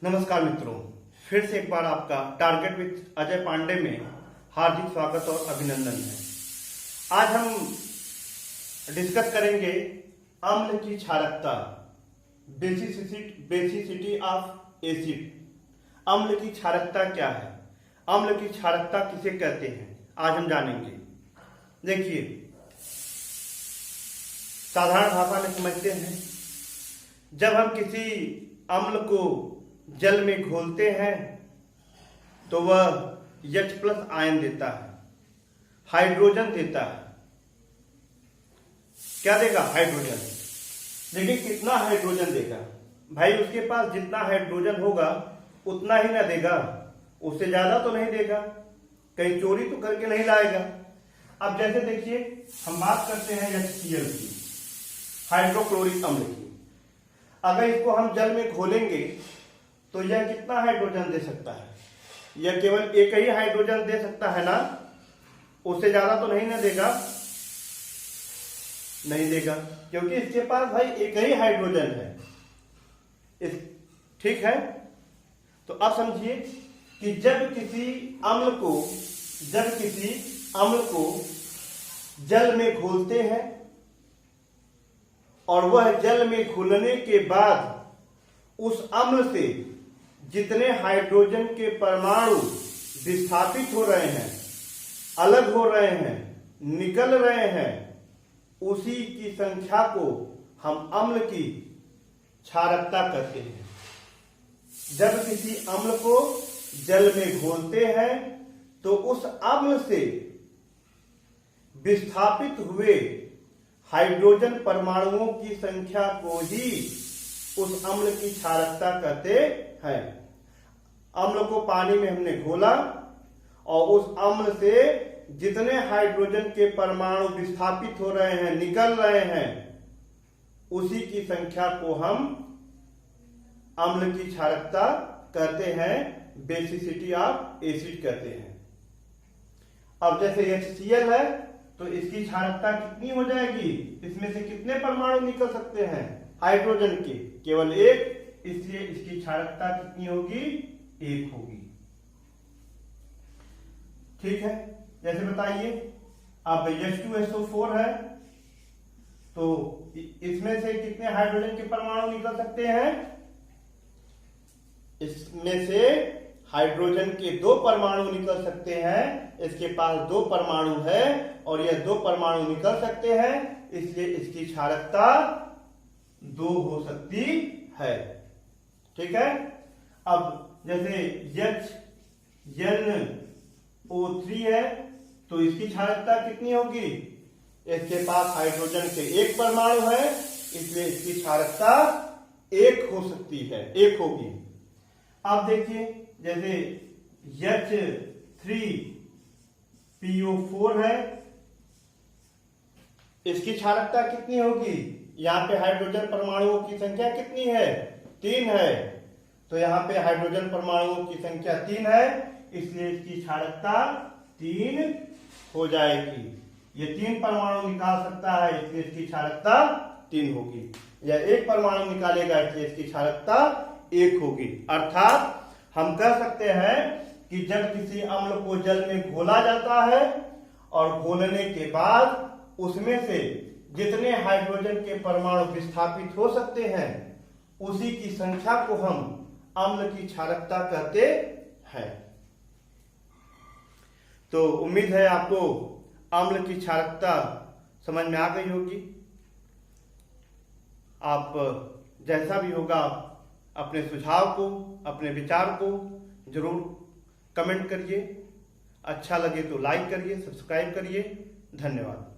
नमस्कार मित्रों, फिर से एक बार आपका टारगेट विद अजय पांडे में हार्दिक स्वागत और अभिनंदन है। आज हम डिस्कस करेंगे अम्ल की क्षारकता, बेसिसिटी ऑफ एसिड। अम्ल की क्षारकता क्या है, अम्ल की क्षारकता किसे कहते हैं, आज हम जानेंगे। देखिए, साधारण भाषा में समझते हैं। जब हम किसी अम्ल को जल में घोलते हैं तो वह H+ आयन देता है, हाइड्रोजन देता है। क्या देगा? हाइड्रोजन। लेकिन कितना हाइड्रोजन देगा भाई? उसके पास जितना हाइड्रोजन होगा उतना ही ना देगा, उससे ज्यादा तो नहीं देगा, कहीं चोरी तो करके नहीं लाएगा। अब जैसे देखिए, हम बात करते हैं HCl की, हाइड्रोक्लोरिक अम्ल की। अगर इसको हम जल में घोलेंगे तो यह कितना हाइड्रोजन दे सकता है? यह केवल एक ही हाइड्रोजन दे सकता है ना, उससे ज्यादा तो नहीं ना देगा, नहीं देगा, क्योंकि इसके पास भाई एक ही हाइड्रोजन है। ठीक है, तो अब समझिए कि जब किसी अम्ल को जल में घोलते हैं और वह जल में घुलने के बाद उस अम्ल से जितने हाइड्रोजन के परमाणु विस्थापित हो रहे हैं, अलग हो रहे हैं, निकल रहे हैं, उसी की संख्या को हम अम्ल की क्षारकता कहते हैं। जब किसी अम्ल को जल में घोलते हैं तो उस अम्ल से विस्थापित हुए हाइड्रोजन परमाणुओं की संख्या को ही उस अम्ल की क्षारकता कहते हैं। अम्ल को पानी में हमने घोला और उस अम्ल से जितने हाइड्रोजन के परमाणु विस्थापित हो रहे हैं, निकल रहे हैं, उसी की संख्या को हम अम्ल की क्षारकता कहते हैं, बेसिसिटी ऑफ एसिड कहते हैं। अब जैसे HCl है तो इसकी क्षारकता कितनी हो जाएगी? इसमें से कितने परमाणु निकल सकते हैं हाइड्रोजन के? केवल एक, इसलिए इसकी क्षारकता कितनी होगी? 1 होगी। ठीक है, जैसे बताइए, अब H2SO4 है तो इसमें से कितने हाइड्रोजन के परमाणु निकल सकते हैं? इसमें से हाइड्रोजन के 2 परमाणु निकल सकते हैं। इसके पास 2 परमाणु है और यह 2 परमाणु निकल सकते हैं, इसलिए इसकी क्षारकता 2 हो सकती है। ठीक है, अब जैसे HNO3 है तो इसकी क्षारकता कितनी होगी? इसके पास हाइड्रोजन के 1 परमाणु है, इसलिए इसकी क्षारकता 1 हो सकती है, 1 होगी। अब देखिए, जैसे H3PO4 है, इसकी क्षारकता कितनी होगी? यहाँ पे हाइड्रोजन परमाणुओं की संख्या कितनी है? 3 है, तो यहाँ पे हाइड्रोजन परमाणुओं की संख्या 3 है, इसलिए इसकी क्षारकता 3 हो जाएगी। ये 3 परमाणु निकाल सकता है, इसलिए इसकी क्षारकता 3 होगी। या 1 परमाणु निकालेगा, इसलिए इसकी क्षारकता 1 होगी। अर्थात हम कह सकते हैं कि जब किसी अम्ल को जल में घोला जाता है और घोलने के बाद उसमें से जितने हाइड्रोजन के परमाणु विस्थापित हो सकते हैं, उसी की संख्या को हम अम्ल की क्षारकता कहते हैं। तो उम्मीद है आपको अम्ल की क्षारकता समझ में आ गई होगी। आप जैसा भी होगा अपने सुझाव को, अपने विचार को जरूर कमेंट करिए। अच्छा लगे तो लाइक करिए, सब्सक्राइब करिए। धन्यवाद।